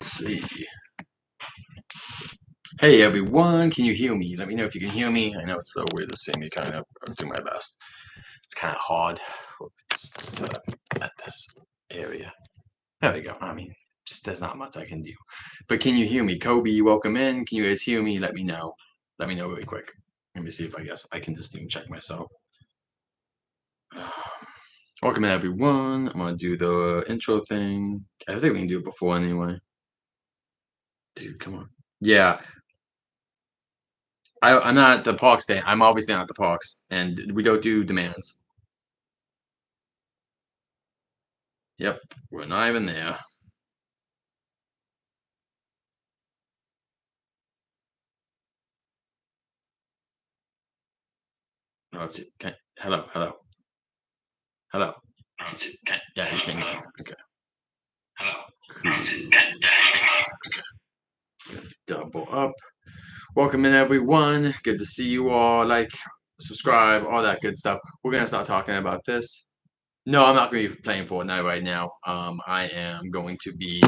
Let's see. Hey everyone, can you hear me? Let me know if you can hear me. I know it's a little weird to see me, kind of. I'm doing my best. It's kind of hard just to set up at this area. There we go. I mean, just there's not much I can do. But can you hear me? Kobe, welcome in. Can you guys hear me? Let me know. Let me know really quick. Let me see if I guess I can just even check myself. Welcome in everyone. I'm gonna do the intro thing. I think we can do it before anyway. Dude, come on. Yeah, I'm not at the Parks day. I'm obviously not at the Parks, and we don't do demands. Yep, we're not even there. No, let's see. Okay. Hello, hello, hello. No, let's see. Okay. Yeah, he can go. Okay. Hello. No, let's see. Okay. Yeah, he can go. Okay. Double up. Welcome in, everyone. Good to see you all. Like, subscribe, all that good stuff. We're gonna start talking about this. No, I'm not going to be playing Fortnite right now. I am going to be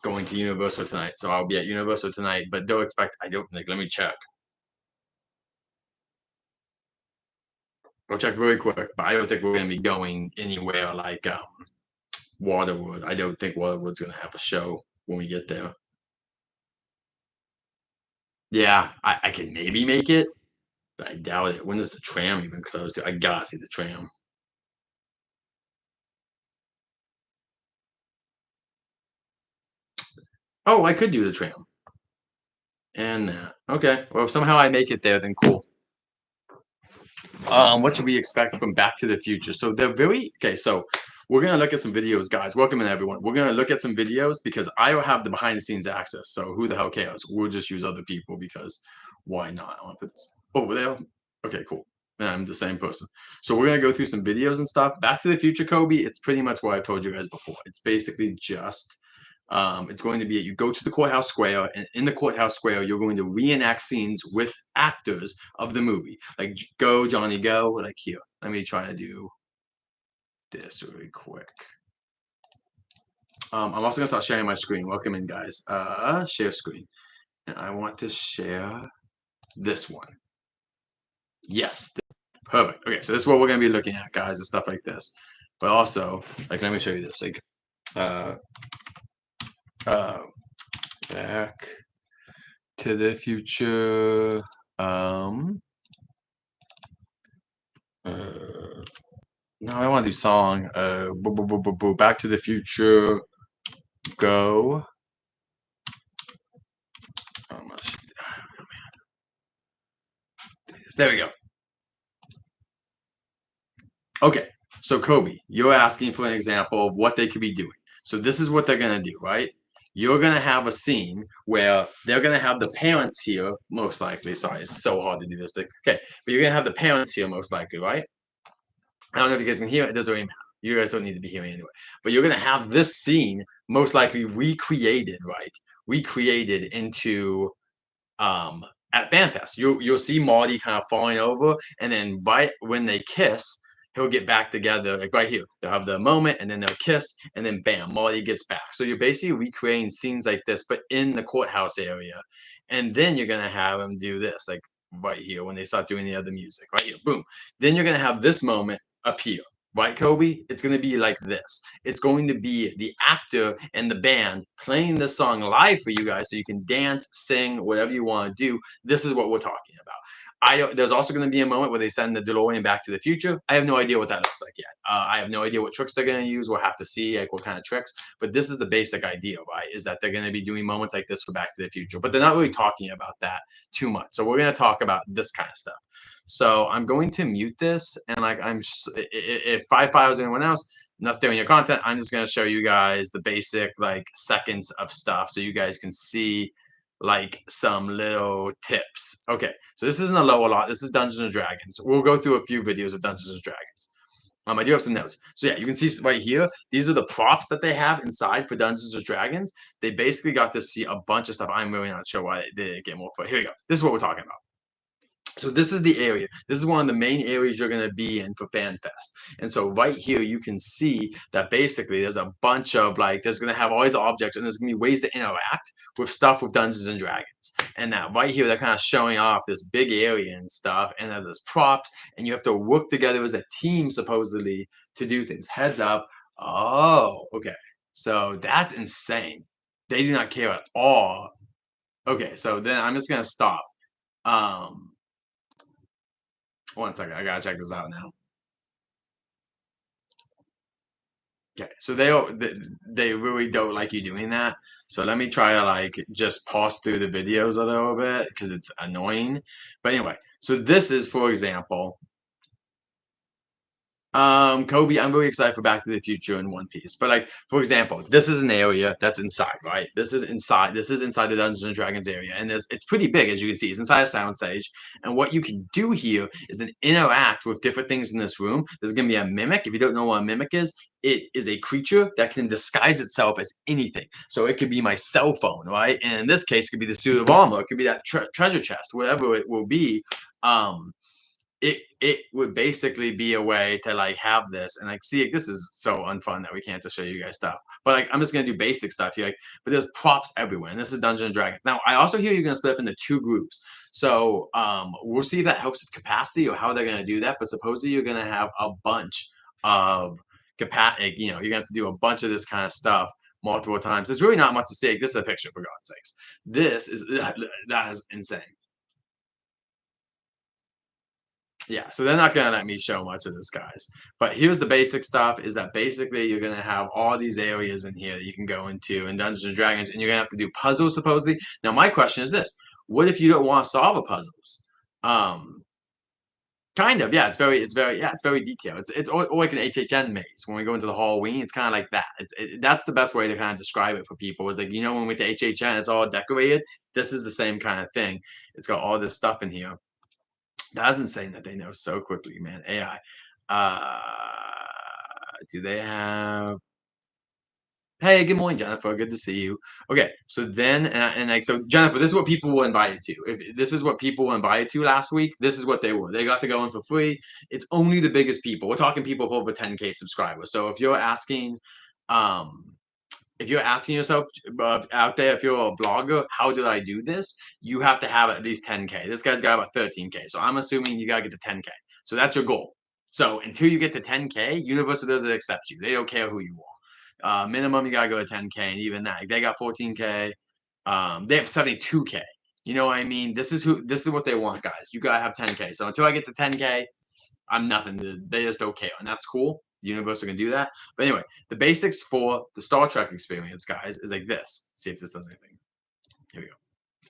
going to Universal tonight, so I'll be at Universal tonight. But don't expect. I don't like. Let me check. I'll check really quick, but I don't think we're going to be going anywhere like Waterwood. I don't think Waterwood's going to have a show when we get there. Yeah, I can maybe make it, but I doubt it. When is the tram even closed? I gotta see the tram. Oh, I could do the tram. And that. Okay. Well, if somehow I make it there, then cool. What should we expect from Back to the Future? So they're very okay. So we're gonna look at some videos, guys. Welcome in, everyone. We're gonna look at some videos because I don't have the behind the scenes access. So who the hell cares? We'll just use other people because why not? I want to put this over there. Okay, cool. And I'm the same person. So we're gonna go through some videos and stuff. Back to the Future, Kobe. It's pretty much what I've told you guys before. It's basically just it's going to be you go to the courthouse square, and in the courthouse square, you're going to reenact scenes with actors of the movie. Like Go Johnny Go. Like here, let me try to do this really quick. I'm also gonna start sharing my screen. Welcome in, guys. Share screen, and I want to share this one. Yes, perfect. Okay, so this is what we're gonna be looking at, guys, and stuff like this. But also, like, let me show you this. Like, uh, back to the future. No, I want to do song. Back to the Future. Go. Oh, there we go. Okay, so Kobe, you're asking for an example of what they could be doing. So this is what they're gonna do, right? You're gonna have a scene where they're gonna have the parents here, most likely. Sorry, it's so hard to do this thing. Okay, but you're gonna have the parents here, most likely, right? I don't know if you guys can hear it. It doesn't really matter. You guys don't need to be hearing anyway. But you're gonna have this scene most likely recreated, right? Recreated into at FanFest. You'll see Marty kind of falling over, and then right when they kiss, he'll get back together. Like right here, they'll have the moment, and then they'll kiss, and then bam, Marty gets back. So you're basically recreating scenes like this, but in the courthouse area, and then you're gonna have him do this, like right here when they start doing the other music, right here, boom. Then you're gonna have this moment appear. Right, Kobe? It's going to be like this. It's going to be the actor and the band playing the song live for you guys so you can dance, sing, whatever you want to do. This is what we're talking about. There's also going to be a moment where they send the DeLorean back to the future. I have no idea what that looks like yet. I have no idea what tricks they're going to use. We'll have to see like what kind of tricks. But this is the basic idea, right? Is that they're going to be doing moments like this for Back to the Future. But they're not really talking about that too much. So we're going to talk about this kind of stuff. So I'm going to mute this, and like if 5 is anyone else not stealing your content, I'm just gonna show you guys the basic like seconds of stuff so you guys can see like some little tips. Okay, so this isn't a lower lot. This is Dungeons and Dragons. We'll go through a few videos of Dungeons and Dragons. I do have some notes. So yeah, you can see right here, these are the props that they have inside for Dungeons and Dragons. They basically got to see a bunch of stuff. I'm really not sure why they did get more for. Here we go. This is what we're talking about. So this is the area. This is one of the main areas you're going to be in for FanFest. And so right here, you can see that basically there's a bunch of like, there's going to have all these objects and there's going to be ways to interact with stuff with Dungeons and Dragons. And that right here, they're kind of showing off this big area and stuff. And then there's props and you have to work together as a team supposedly to do things. Heads up. Oh, okay. So that's insane. They do not care at all. Okay, so then I'm just going to stop. One second, I gotta check this out now. Okay, so they really don't like you doing that. So let me try to like just pause through the videos a little bit because it's annoying. But anyway, so this is, for example, Kobe, I'm really excited for Back to the Future in One Piece. But like, for example, this is an area that's inside, right? This is inside. This is inside the Dungeons and Dragons area, and it's pretty big, as you can see. It's inside a soundstage, and what you can do here is then interact with different things in this room. There's gonna be a mimic. If you don't know what a mimic is, it is a creature that can disguise itself as anything. So it could be my cell phone, right? And in this case, it could be the suit of armor. It could be that treasure chest, whatever it will be. It would basically be a way to like have this and like see this is so unfun that we can't just show you guys stuff. But like I'm just gonna do basic stuff here. Like, but there's props everywhere, and this is Dungeons and Dragons. Now I also hear you're gonna split up into two groups. So we'll see if that helps with capacity or how they're gonna do that. But supposedly you're gonna have a bunch of capacity, you know, you're gonna have to do a bunch of this kind of stuff multiple times. There's really not much to say. This is a picture, for God's sakes. This is that is insane. Yeah, so they're not gonna let me show much of this, guys. But here's the basic stuff, is that basically you're gonna have all these areas in here that you can go into in Dungeons and Dragons, and you're gonna have to do puzzles supposedly. Now, my question is this: what if you don't want to solve the puzzles? Um, kind of, yeah. It's very detailed. It's like an HHN maze. When we go into the Halloween, it's kind of like that. That's the best way to kind of describe it for people. Is like, you know, when we went to HHN, it's all decorated. This is the same kind of thing. It's got all this stuff in here. That's insane that they know so quickly, man. AI. Do they have? Hey, good morning, Jennifer. Good to see you. Okay, so then and like so, Jennifer, this is what people were invited to. If this is what people were invited to last week, this is what they were. They got to go in for free. It's only the biggest people. We're talking people with over 10K subscribers. So um, if you're asking yourself out there, if you're a blogger, how did I do this? You have to have at least 10K. This guy's got about 13K. So I'm assuming you got to get to 10K. So that's your goal. So until you get to 10K, Universal doesn't accept you. They don't care who you are. Minimum, you got to go to 10K. And even that, they got 14K. They have 72K. You know what I mean? This is what they want, guys. You got to have 10K. So until I get to 10K, I'm nothing. They just don't care. And that's cool. Universal can do that. But anyway, the basics for the Star Trek experience, guys, is like this. Let's see if this does anything. Here we go.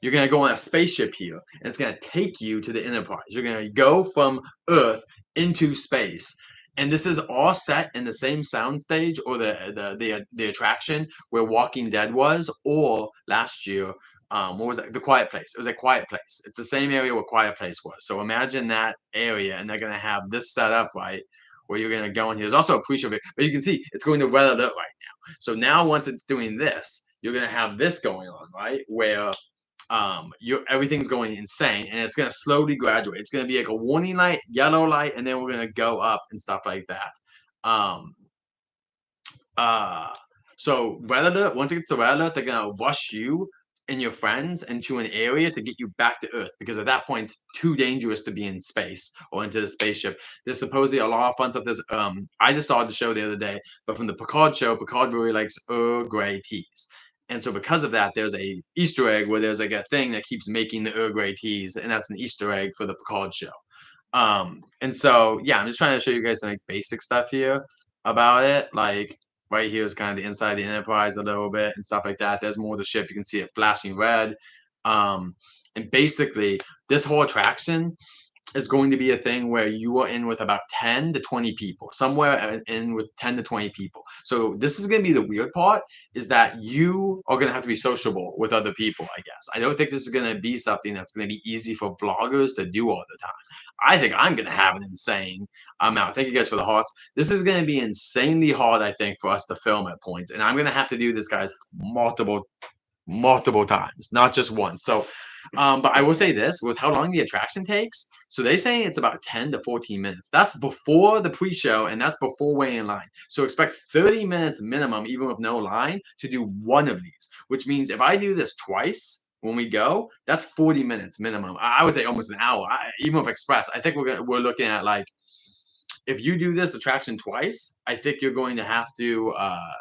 You're going to go on a spaceship here, and it's going to take you to the Enterprise. You're going to go from Earth into space. And this is all set in the same soundstage or the attraction where Walking Dead was, or last year, what was that? The Quiet Place. It was a Quiet Place. It's the same area where Quiet Place was. So imagine that area, and they're going to have this set up, right? Where you're going to go in here. There's also a pre-show, but you can see it's going to red alert right now. So now once it's doing this, you're going to have this going on, right? Where everything's going insane, and it's going to slowly graduate. It's going to be like a warning light, yellow light, and then we're going to go up and stuff like that. um so red alert, once it gets to red alert, they're going to rush you and your friends into an area to get you back to Earth, because at that point it's too dangerous to be in space or into the spaceship. There's supposedly a lot of fun stuff. There's I just started the show the other day, but from the Picard show, Picard really likes Earl Grey teas. And so because of that, there's a Easter egg where there's like a thing that keeps making the Earl Grey teas, and that's an Easter egg for the Picard show. And so yeah, I'm just trying to show you guys some like basic stuff here about it. Like right here is kind of the inside of the Enterprise a little bit and stuff like that. There's more of the ship. You can see it flashing red. And basically, this whole attraction is going to be a thing where you are in with about 10 to 20 people, somewhere in with 10 to 20 people. So this is going to be the weird part, is that you are going to have to be sociable with other people, I guess. I don't think this is going to be something that's going to be easy for bloggers to do all the time. I think I'm going to have an insane amount. Thank you guys for the hearts. This is going to be insanely hard, I think, for us to film at points. And I'm going to have to do this, guys, multiple times, not just once. So But I will say this, with how long the attraction takes, so they say it's about 10 to 14 minutes. That's before the pre-show, and that's before waiting in line. So expect 30 minutes minimum, even with no line, to do one of these, which means if I do this twice when we go, that's 40 minutes minimum. I would say almost an hour. Even with Express, I think we're looking at like, if you do this attraction twice, I think you're going to have to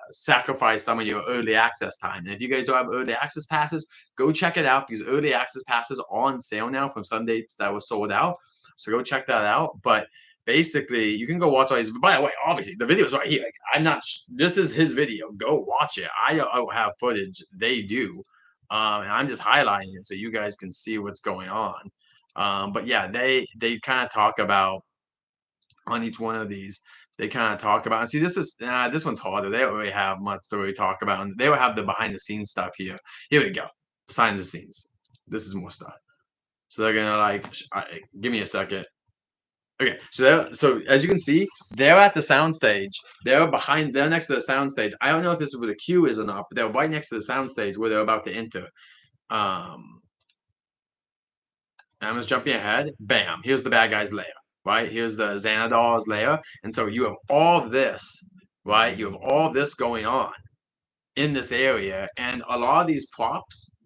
sacrifice some of your early access time. And if you guys don't have early access passes, go check it out, because early access passes are on sale now from some dates that were sold out. So go check that out. But basically, you can go watch all these. By the way, obviously, the video's right here. Like, I'm not. This is his video. Go watch it. I don't have footage. They do. And I'm just highlighting it so you guys can see what's going on. But yeah, they kind of talk about on each one of these. They kind of talk about, and see, this one's harder. They don't really have much to really talk about, and they will have the behind the scenes stuff here. Here we go, behind the scenes. This is more stuff. So they're gonna like, give me a second. Okay, so as you can see, they're at the sound stage. They're behind. They're next to the sound stage. I don't know if this is where the queue is or not, but they're right next to the sound stage where they're about to enter. I'm just jumping ahead. Bam! Here's the bad guy's lair. Right here's the Xanador's lair, and so you have all this. Right, you have all this going on in this area, and a lot of these props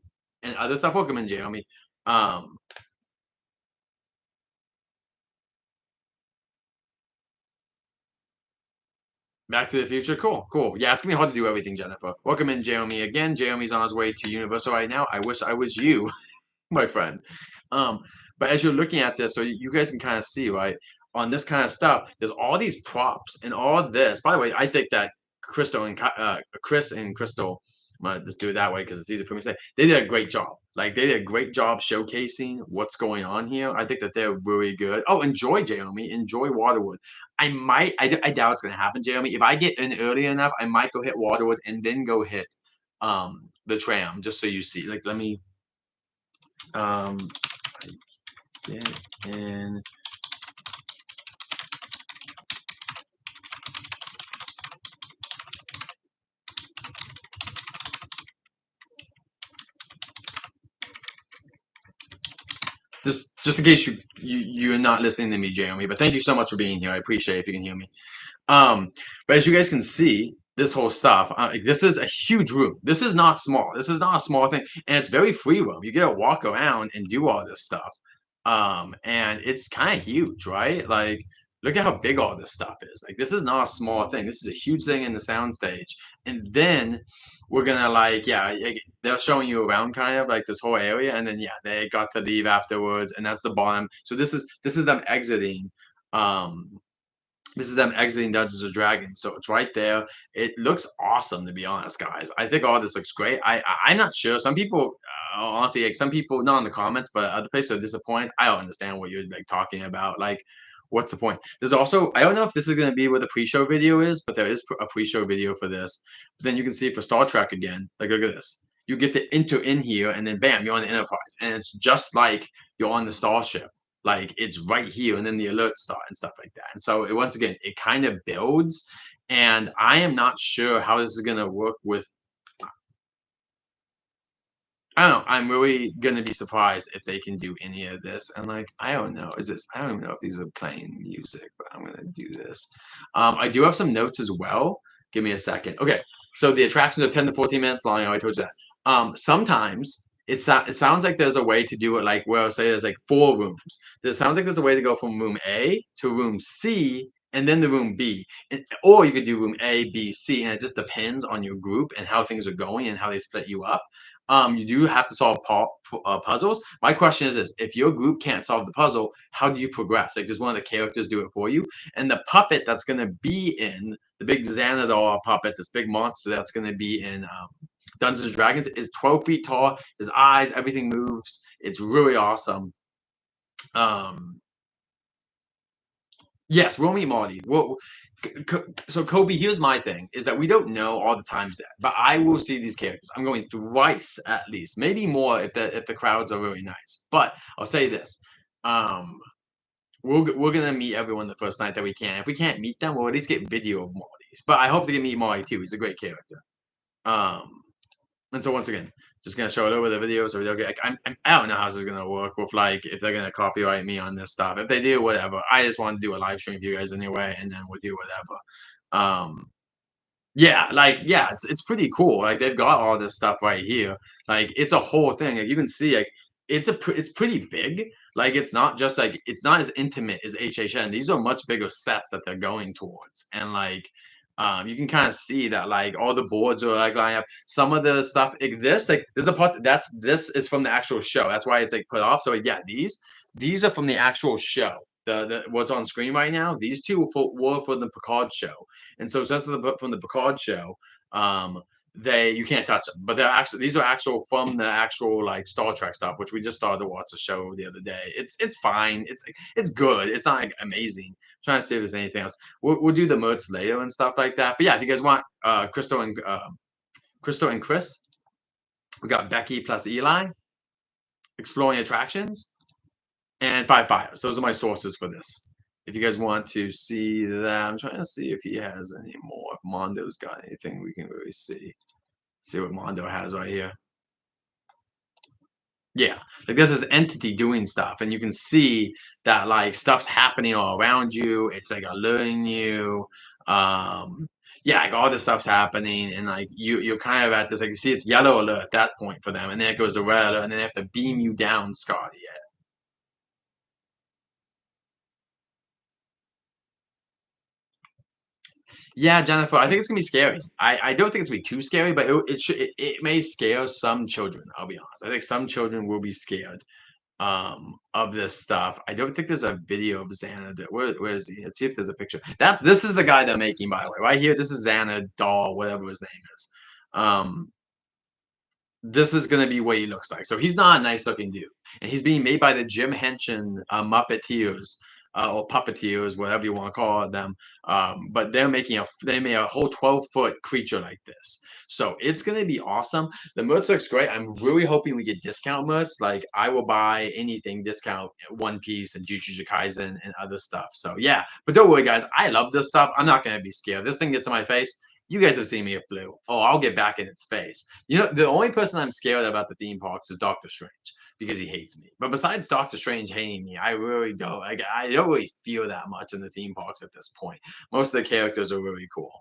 and other stuff. Welcome in, Jeremy. Back to the Future. Cool, cool. Yeah, it's gonna be hard to do everything, Jennifer. Welcome in, Jeremy. Again, Jeremy's on his way to Universal right now. I wish I was you, my friend. But as you're looking at this, so you guys can kind of see, right, on this kind of stuff, there's all these props and all this. By the way, I think that Chris and Crystal, I'm gonna just do it that way because it's easy for me to say. They did a great job. Like they did a great job showcasing what's going on here. I think that they're really good. Oh, enjoy Jeremy, enjoy Waterwood. I doubt it's gonna happen, Jeremy. If I get in early enough, I might go hit Waterwood and then go hit the tram, just so you see. Like let me get in. Just in case you're not listening to me, Jeremy, but thank you so much for being here. I appreciate it if you can hear me. But as you guys can see, this whole stuff, this is a huge room. This is not small. This is not a small thing, and it's very free roam. You get to walk around and do all this stuff. And it's kind of huge, right? Like, look at how big all this stuff is. Like, this is not a small thing. This is a huge thing in the soundstage. And then we're gonna like, yeah, they're showing you around kind of like this whole area, and then yeah, they got to leave afterwards, and that's the bottom. So this is them exiting. Um, this is them exiting Dungeons and Dragons, so it's right there. It looks awesome, to be honest, guys. I think all this looks great. I'm not sure. Some people, honestly, like some people, not in the comments, but other places are disappointed. I don't understand what you're like talking about. Like, what's the point? There's also, I don't know if this is going to be where the pre-show video is, but there is a pre-show video for this. But then you can see for Star Trek again. Like, look at this. You get to enter in here, and then bam, you're on the Enterprise, and it's just like you're on the Starship. Like it's right here, and then the alerts start and stuff like that. And so once again, it kind of builds, and I am not sure how this is gonna work with. I don't know. I'm really gonna be surprised if they can do any of this. And like, I don't know. Is this? I don't even know if these are playing music, but I'm gonna do this. I do have some notes as well. Give me a second. Okay, so the attractions are 10 to 14 minutes long. I already told you that. Sometimes it sounds like there's a way to do it like where I'll say there's like 4 rooms. It sounds like there's a way to go from room A to room C and then the room B. Or you could do room A, B, C, and it just depends on your group and how things are going and how they split you up. You do have to solve puzzles. My question is this: if your group can't solve the puzzle, how do you progress? Like, does one of the characters do it for you? And the puppet that's going to be in the big Xanador puppet, this big monster that's going to be in Dungeons and Dragons, is 12 feet tall. His eyes, everything moves. It's really awesome. Yes, we'll meet Marty. So Kobe, here's my thing: is that we don't know all the times yet, but I will see these characters. I'm going thrice at least, maybe more if the crowds are really nice. But I'll say this: um, we're gonna meet everyone the first night that we can. If we can't meet them, we'll at least get video of Marty. But I hope they can meet Marty too. He's a great character. And so once again, Just gonna show a little bit of videos, or like, I don't know how this is gonna work with like if they're gonna copyright me on this stuff. If they do, whatever. I just want to do a live stream for you guys anyway, and then we'll do whatever. Yeah, like yeah, it's pretty cool. Like they've got all this stuff right here. Like it's a whole thing. Like you can see, like it's pretty big. Like it's not just like it's not as intimate as HHN. These are much bigger sets that they're going towards, and like you can kind of see that like all the boards are like lining up. Some of the stuff like there's a part this is from the actual show. That's why it's like put off. So yeah, these are from the actual show. The what's on screen right now. These two were for the Picard show. And so since from the Picard show, they you can't touch them. But they're actually these are actual from the actual like Star Trek stuff, which we just started to watch the show the other day. It's fine. It's good. It's not like amazing. I'm trying to see if there's anything else. We'll do the merch later and stuff like that. But yeah, if you guys want Crystal and Chris, we got Becky plus Eli, exploring attractions, and 5 Fires. Those are my sources for this. If you guys want to see that, I'm trying to see if he has any more. If Mondo's got anything we can really see. See what Mondo has right here. Yeah, like this is Entity doing stuff, and you can see that like stuff's happening all around you. It's like alerting you. Yeah, like all this stuff's happening, and like you're kind of at this like you see it's yellow alert at that point for them, and then it goes to red alert, and then they have to beam you down, Scotty. Yeah, Jennifer, I think it's gonna be scary. I don't think it's gonna be too scary, but it may scare some children. I'll be honest. I think some children will be scared of this stuff. I don't think there's a video of Xana. Where is he? Let's see if there's a picture. This is the guy they're making, by the way. Right here, this is Xana doll, whatever his name is. This is gonna be what he looks like. So he's not a nice looking dude, and he's being made by the Jim Henson Muppeteers or puppeteers, whatever you want to call them. But they made a whole 12-foot creature like this. So it's gonna be awesome. The merch looks great. I'm really hoping we get discount merch. Like I will buy anything discount One Piece and Jujutsu Kaisen and other stuff. So yeah, but don't worry, guys. I love this stuff. I'm not gonna be scared. If this thing gets in my face, you guys have seen me at Blue. Oh, I'll get back in its face. You know, the only person I'm scared about the theme parks is Doctor Strange because he hates me. But besides Doctor Strange hating me, I really don't. Like, I don't really feel that much in the theme parks at this point. Most of the characters are really cool.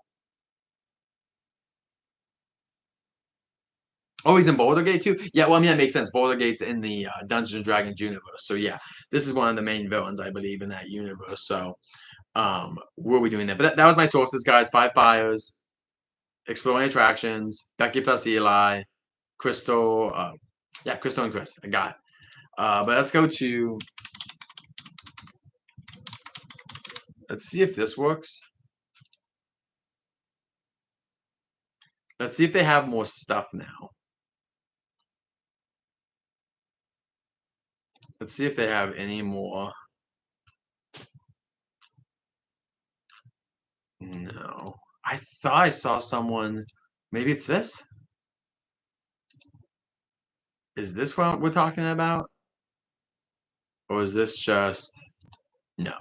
Oh, he's in Boulder Gate too. Yeah, well, I mean that makes sense. Boulder Gate's in the Dungeons and Dragons universe, so yeah, this is one of the main villains, I believe, in that universe. So, we'll be doing that. But that was my sources, guys. 5 Fires, Exploring Attractions, Becky plus Eli, Crystal. Yeah, Crystal and Chris. I got it. But let's go to. Let's see if this works. Let's see if they have more stuff now. Let's see if they have any more. No. I thought I saw someone. Maybe it's this? Is this what we're talking about? Or is this just. No.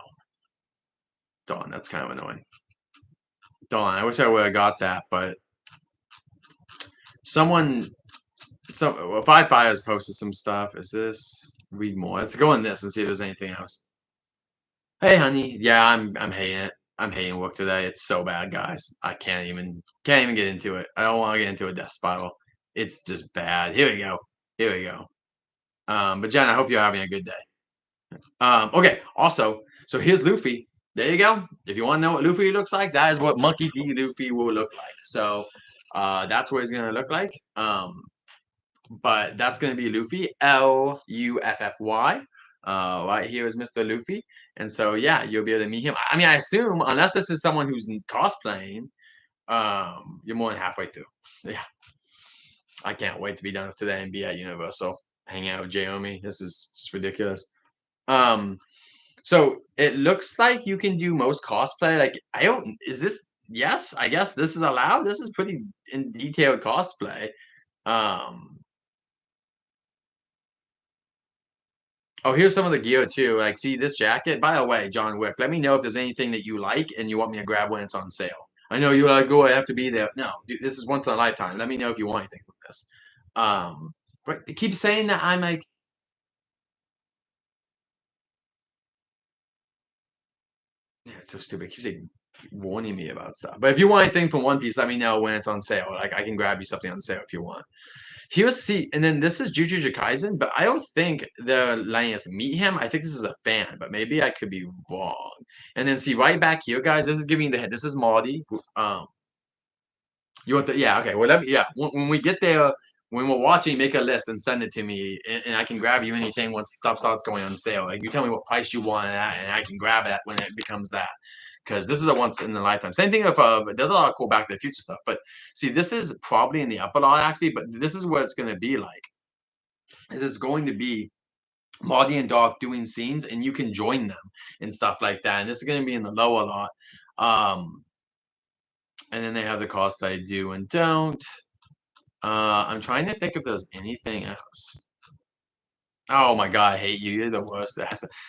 Darn, that's kind of annoying. Darn, I wish I would have got that, but. Someone. Well, 5 Fires posted some stuff. Is this. Read more. Let's go on this and see if there's anything else. Hey, honey. Yeah, I'm hating it. I'm hating work today. It's so bad, guys. I can't even get into it. I don't want to get into a death spiral. It's just bad. Here we go. Here we go. But Jen, I hope you're having a good day. Okay. Also, so here's Luffy. There you go. If you want to know what Luffy looks like, that is what Monkey D. Luffy will look like. So, that's what he's gonna look like. But that's gonna be Luffy. Luffy. Right here is Mr. Luffy. And so, yeah, you'll be able to meet him. I mean, I assume, unless this is someone who's cosplaying, you're more than halfway through. Yeah. I can't wait to be done with today and be at Universal, hanging out with Jaomi. This is ridiculous. So it looks like you can do most cosplay. Like, is this, yes, I guess this is allowed. This is pretty in detailed cosplay. Oh, here's some of the gear too. Like, see this jacket? By the way, John Wick, let me know if there's anything that you like and you want me to grab when it's on sale. I know you're like, oh, I have to be there. No, dude, this is once in a lifetime. Let me know if you want anything from this. But it keeps saying that I'm like, yeah, it's so stupid. It keeps like warning me about stuff. But if you want anything from One Piece, let me know when it's on sale. Like I can grab you something on sale if you want. Here's see, and then this is Jujutsu Kaisen, but I don't think they're letting us meet him. I think this is a fan, but maybe I could be wrong. And then see right back here, guys. This is giving the head. This is Marty. You want the yeah, okay. Well, yeah. When we get there, when we're watching, make a list and send it to me, and I can grab you anything once stuff starts going on sale. Like you tell me what price you want, and I can grab it when it becomes that. Because this is a once in a lifetime. Same thing if there's a lot of cool Back to the Future stuff. But see, this is probably in the upper lot actually. But this is what it's going to be like. This is going to be Marty and Doc doing scenes, and you can join them and stuff like that. And this is going to be in the lower lot. And then they have the cosplay do and don't. I'm trying to think if there's anything else. Oh my god, I hate you. You're the worst.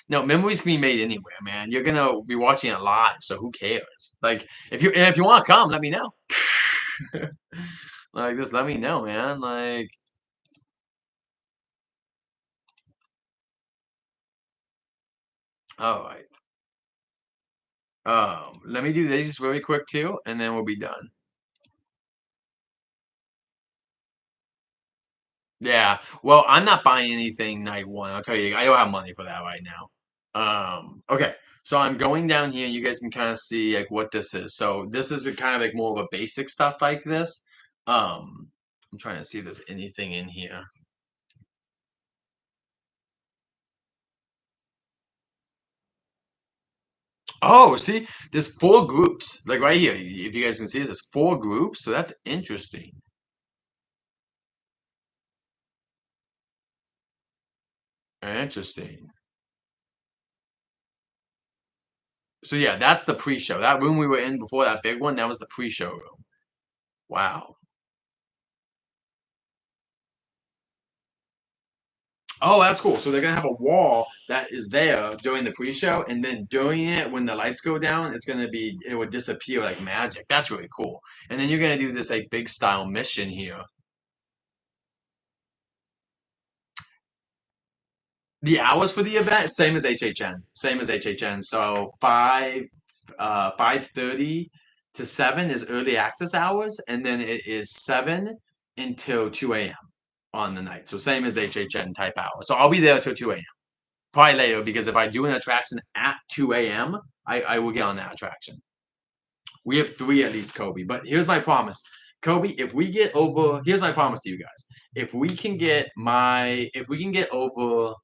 No, memories can be made anywhere, man. You're gonna be watching it live, so who cares? Like, if you want to come, let me know. Like, just let me know, man. Like, all right. Let me do these really quick too, and then we'll be done. Yeah. Well, I'm not buying anything night one. I'll tell you, I don't have money for that right now. Okay. So I'm going down here. You guys can kind of see like what this is. So this is a kind of like more of a basic stuff like this. I'm trying to see if there's anything in here. Oh, see, there's four groups. Like right here, if you guys can see, there's four groups. So that's interesting. Interesting. So yeah, that's the pre-show. That room we were in before, that big one, that was the pre-show room. Wow. Oh, that's cool. So they're gonna have a wall that is there during the pre-show, and then during it, when the lights go down, it would disappear like magic. That's really cool. And then you're gonna do this like big style mission here. The hours for the event, same as HHN, same as HHN. So 5:30 to 7 is early access hours, and then it is 7 until 2 a.m. on the night. So same as HHN type hours. So I'll be there till 2 a.m. Probably later because if I do an attraction at 2 a.m., I will get on that attraction. We have three at least, Kobe. But here's my promise. Kobe, if we get over, here's my promise to you guys. If we can get over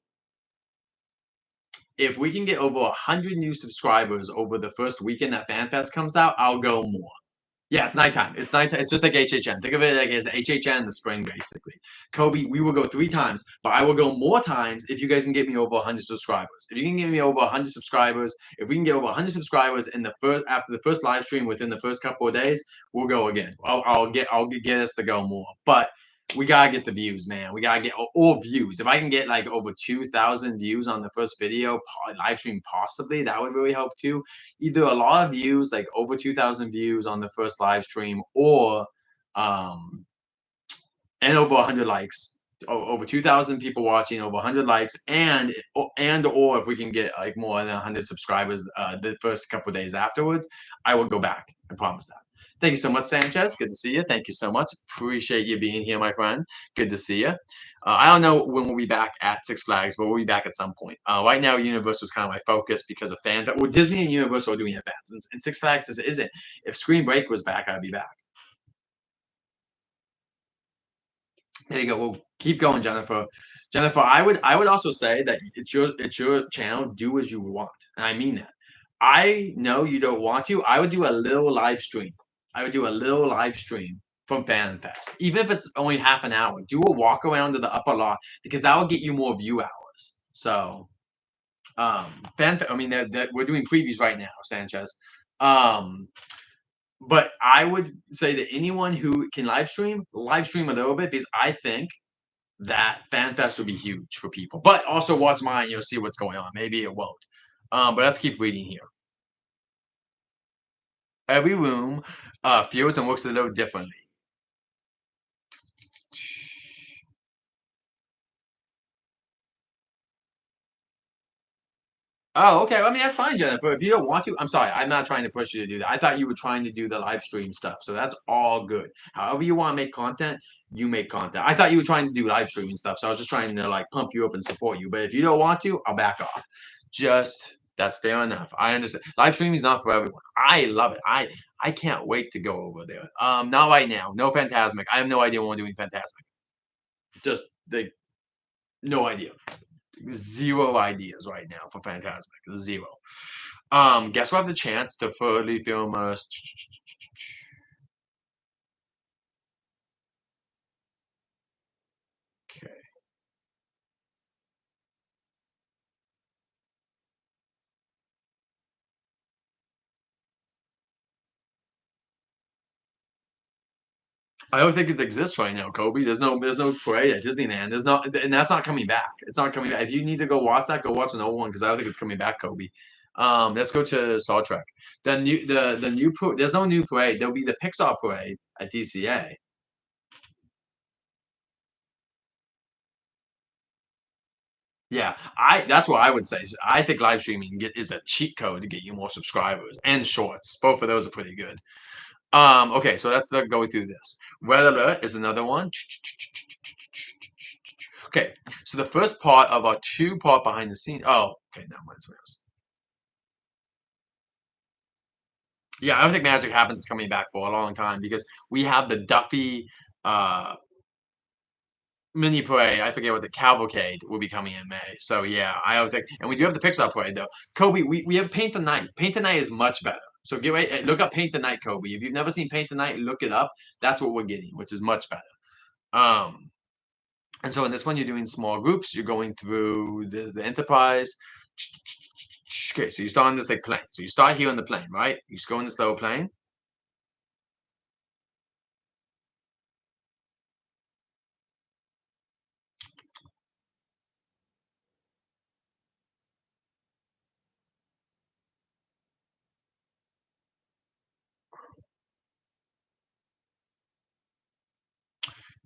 if we can get over 100 new subscribers over the first weekend that FanFest comes out, I'll go more. Yeah, it's nighttime. It's nighttime. It's just like HHN. Think of it like as HHN in the spring, basically. Kobe, we will go 3 times, but I will go more times if you guys can get me over 100 subscribers. If you can get me over 100 subscribers, if we can get over 100 subscribers in the first after the first live stream within the first couple of days, we'll go again. I'll get us to go more, but we gotta get the views, man. We gotta get all views. If I can get like over 2,000 views on the first video live stream, possibly that would really help too. Either a lot of views, like over 2,000 views on the first live stream, or um, and over 100 likes. Over 2,000 people watching, over 100 likes, and or if we can get like more than 100 subscribers the first couple days afterwards, I will go back. I promise that. Thank you so much, Sanchez. Good to see you. Thank you so much. Appreciate you being here, my friend. Good to see you. I don't know when we'll be back at Six Flags, but we'll be back at some point. Right now, Universal is kind of my focus because of fans. Well, Disney and Universal are doing events, and Six Flags isn't. If Screen Break was back, I'd be back. There you go. Well, keep going, Jennifer. Jennifer, I would also say that it's your channel. Do as you want, and I mean that. I know you don't want to. I would do a little live stream. I would do a little live stream from Fan Fest, even if it's only half an hour. Do a walk around to the upper lot because that will get you more view hours. So, I mean, we're doing previews right now, Sanchez. Um, but I would say that anyone who can live stream a little bit because I think that FanFest would be huge for people. But also watch mine, see what's going on. Maybe it won't. But let's keep reading here. Every room feels and works a little differently. Oh, okay. I mean, that's fine, Jennifer. If you don't want to, I'm sorry. I'm not trying to push you to do that. I thought you were trying to do the live stream stuff. So that's all good. However you want to make content, you make content. I thought you were trying to do live streaming stuff. So I was just trying to like pump you up and support you. But if you don't want to, I'll back off. Just that's fair enough. I understand. Live streaming is not for everyone. I love it. I can't wait to go over there. Not right now. No Phantasmic. I have no idea what I'm doing Phantasmic. Just like no idea. Zero ideas right now for Phantasmic. Zero. Guess we'll have the chance to fully film us. Okay. I don't think it exists right now, Kobe. There's no parade at Disneyland. There's not, and that's not coming back. It's not coming back. If you need to go watch that, go watch an old one because I don't think it's coming back, Kobe. Let's go to Star Trek. There's no new parade. There'll be the Pixar parade at DCA. Yeah, that's what I would say. I think live streaming is a cheat code to get you more subscribers and shorts. Both of those are pretty good. Okay, so let's go through this. Red Alert is another one. Okay, so the first part of our two-part behind the scenes. Oh, okay, now mine's else. Yeah, I don't think Magic Happens is coming back for a long time because we have the Duffy mini parade. I forget what the Cavalcade will be coming in May. So yeah, I don't think, and we do have the Pixar parade though. Kobe, we have Paint the Night. Paint the Night is much better. So get ready, look up Paint the Night, Kobe. If you've never seen Paint the Night, look it up. That's what we're getting, which is much better. Um, and so in this one, you're doing small groups. You're going through the Enterprise. Okay, so you start on this like plane. So you start here on the plane, right? You just go in this little plane.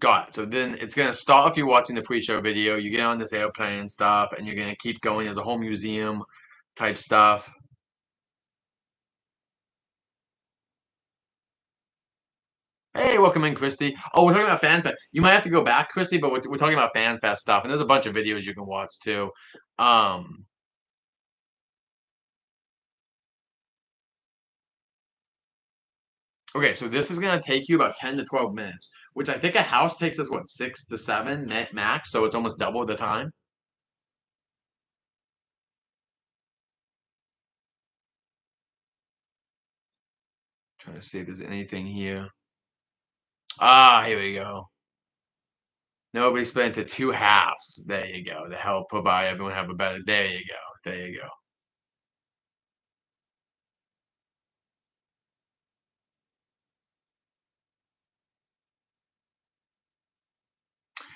Got it. So then it's gonna start if you're watching the pre-show video. You get on this airplane and stuff, and you're gonna keep going. There's a whole museum type stuff. Hey, welcome in, Christy. Oh, we're talking about FanFest. You might have to go back, Christy, but we're talking about FanFest stuff, and there's a bunch of videos you can watch too. Um, okay, so this is gonna take you about 10 to 12 minutes, which I think a house takes us what 6 to 7 max, so it's almost double the time. Trying to see if there's anything here. Ah, here we go. Nobody split into two halves. There you go. To help provide everyone have a better. There you go. There you go.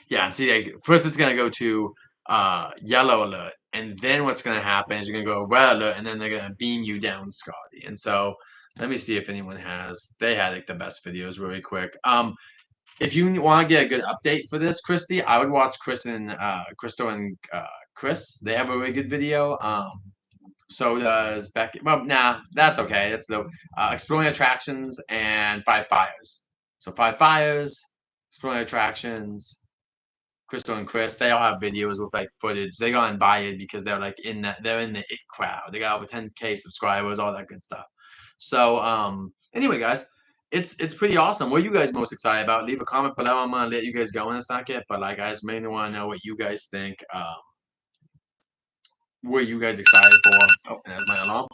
Yeah, and see, like, first it's gonna go to yellow alert, and then what's gonna happen is you're gonna go red alert, and then they're gonna beam you down, Scotty. And so let me see if anyone has. They had like the best videos really quick. If you want to get a good update for this, Christy, I would watch Chris and Crystal and Chris. They have a really good video. So does Becky. Well, nah, that's okay. That's the exploring attractions and Five Fires. So Five Fires, exploring attractions, Crystal and Chris. They all have videos with like footage. They got invited because they're like in that. They're in the it crowd. They got over 10K subscribers, all that good stuff. So anyway, guys, it's pretty awesome. What are you guys most excited about? Leave a comment below. I'm gonna let you guys go in a second, but like, I just mainly want to know what you guys think. What are you guys excited for? Oh, and there's my alarm.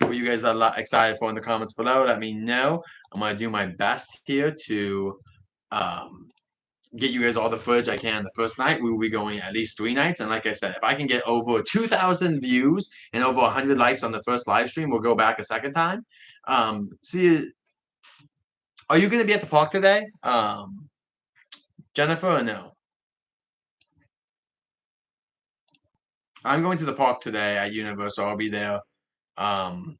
What you guys are excited for in the comments below? Let me know. I'm gonna do my best here to um, get you guys all the footage I can the first night. We will be going at least 3 nights, and like I said, if I can get over 2,000 views and over 100 likes on the first live stream, we'll go back a second time. See, are you gonna be at the park today, Jennifer, or no? I'm going to the park today at Universal. I'll be there um,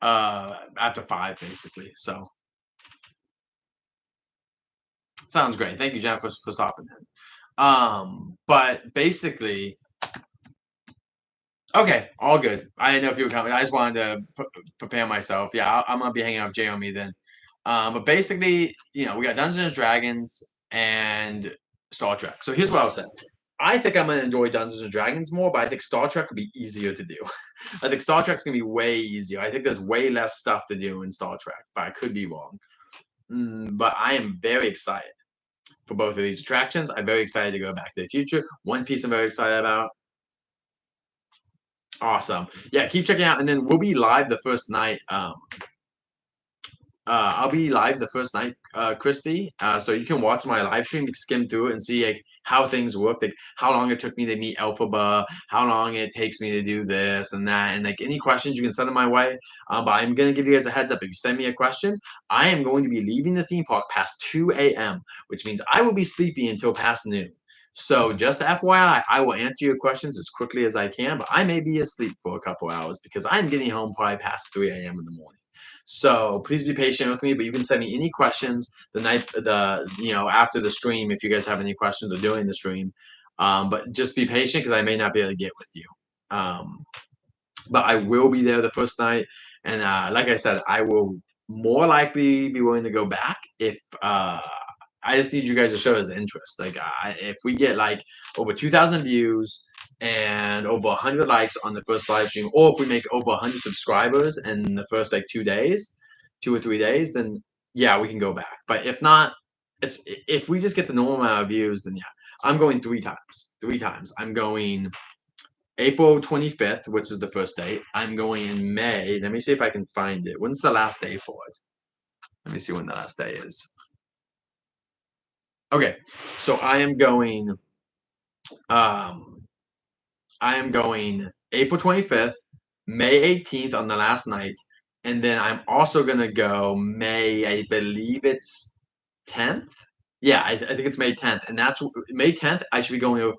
after 5, basically. So. Sounds great. Thank you, Jennifer, for stopping in. But basically, Okay, all good. I didn't know if you were coming. I just wanted to prepare myself. Yeah, I'm gonna be hanging out with Jeremy then. But basically, we got Dungeons and Dragons and Star Trek. So here's what I'll say. I think I'm gonna enjoy Dungeons and Dragons more, but I think Star Trek would be easier to do. I think Star Trek's gonna be way easier. I think there's way less stuff to do in Star Trek, but I could be wrong. But I am very excited for both of these attractions. I'm very excited to go Back to the Future. One Piece I'm very excited about. Awesome. Yeah, keep checking out, and then we'll be live the first night. I'll be live the first night, Christy. So you can watch my live stream, skim through it, and see like how things work, like how long it took me to meet Elphaba, how long it takes me to do this and that, and like any questions you can send them my way. But I'm gonna give you guys a heads up. If you send me a question, I am going to be leaving the theme park past 2 a.m., which means I will be sleepy until past noon. So just FYI, I will answer your questions as quickly as I can, but I may be asleep for a couple hours because I'm getting home probably past 3 a.m. in the morning. So please be patient with me, but you can send me any questions after the stream if you guys have any questions or during the stream. But just be patient because I may not be able to get with you. Um, but I will be there the first night, and like I said, I will more likely be willing to go back if I just need you guys to show us interest. Like, if we get like over 2,000 views and over 100 likes on the first live stream, or if we make over 100 subscribers in the first like 2 days, 2 or 3 days, then yeah, we can go back. But if not, if we just get the normal amount of views, then yeah, I'm going 3 times. 3 times. I'm going April 25th, which is the first date. I'm going in May. Let me see if I can find it. When's the last day for it? Let me see when the last day is. Okay, so um I am going April 25th, May 18th on the last night, and then I'm also gonna go May, I believe it's 10th. Yeah, I think it's May 10th, and that's May 10th. I should be going with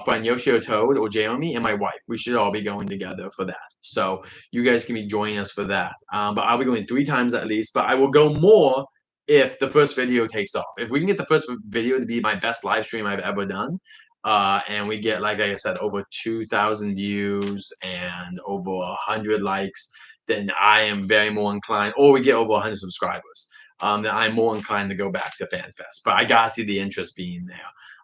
friend Yoshio Toad or Jeremy and my wife. We should all be going together for that. So you guys can be joining us for that. But I'll be going 3 times at least. But I will go more if the first video takes off. If we can get the first video to be my best live stream I've ever done, and we get, like I said, over 2,000 views and over 100 likes, then I am very more inclined, or we get over 100 subscribers, then I'm more inclined to go back to FanFest. But I gotta see the interest being there.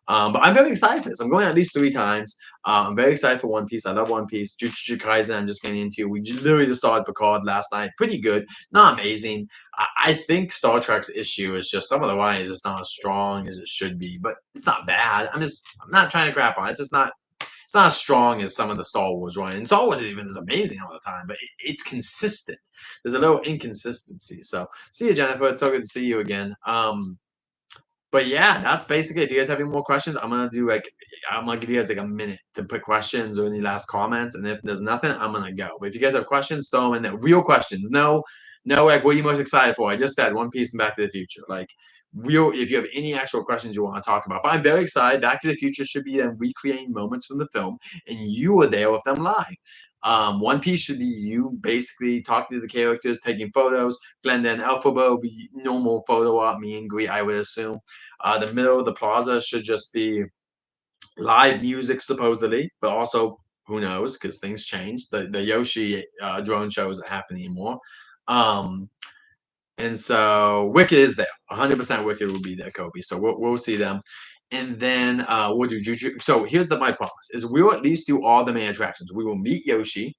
But I'm very excited for this. I'm going at least 3 times. I'm very excited for One Piece. I love One Piece. Jujutsu Kaisen, I'm just getting into. We literally just started Picard last night. Pretty good. Not amazing. I think Star Trek's issue is just some of the writing is just not as strong as it should be. But it's not bad. I'm not trying to crap on it. It's not as strong as some of the Star Wars writing. And Star Wars isn't even as amazing all the time, but it's consistent. There's a little inconsistency. So see you, Jennifer. It's so good to see you again. But yeah, that's basically it. If you guys have any more questions, I'm gonna give you guys like a minute to put questions or any last comments. And if there's nothing, I'm gonna go. But if you guys have questions, throw them in there. Real questions. No, like what are you most excited for? I just said One Piece and Back to the Future. Like real, if you have any actual questions you want to talk about. But I'm very excited. Back to the Future should be them recreating moments from the film, and you were there with them live. One Piece should be you basically talking to the characters, taking photos. Glenda and Elphaba will be normal photo op, me and greet, I would assume. The middle of the plaza should just be live music, supposedly, but also who knows because things change. The Yoshi drone show isn't happening anymore. Um, and so Wicked is there. 100% Wicked will be there, Kobe. So we'll see them. And then we'll do Juju. So here's my promise: is we will at least do all the main attractions. We will meet Yoshi.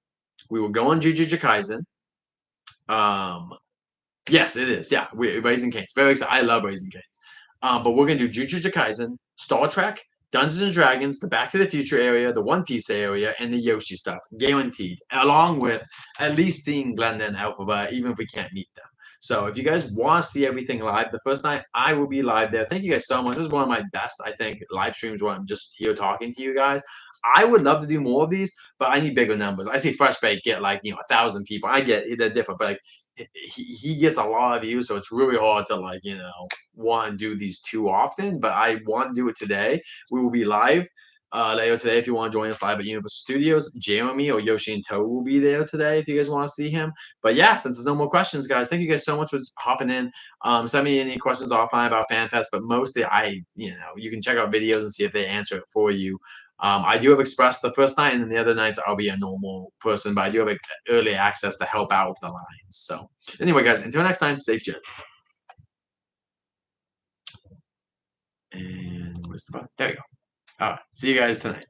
We will go on Jujutsu Kaisen. Um, yes, it is. Yeah, Raising Cane's. Very excited. I love Raising Cane's. But we're gonna do Jujutsu Kaisen, Star Trek, Dungeons and Dragons, the Back to the Future area, the One Piece area, and the Yoshi stuff, guaranteed. Along with at least seeing Glenda and Elphaba, even if we can't meet them. So if you guys want to see everything live the first night, I will be live there. Thank you guys so much. This is one of my best, I think, live streams where I'm just here talking to you guys. I would love to do more of these, but I need bigger numbers. I see Fresh Bake get like 1,000 people. I get they're different, but like he gets a lot of views, so it's really hard to want to do these too often. But I want to do it today. We will be live later today if you want to join us live at Universal Studios. Jeremy or Yoshi and Toe will be there today if you guys want to see him. But yeah, since there's no more questions, guys, thank you guys so much for hopping in. Send me any questions offline about FanFest, but mostly you can check out videos and see if they answer it for you. I do have Express the first night, and then the other nights I'll be a normal person, but I do have early access to help out with the lines. So anyway, guys, until next time, safe journeys. And where's the button? There you go. All right, see you guys tonight.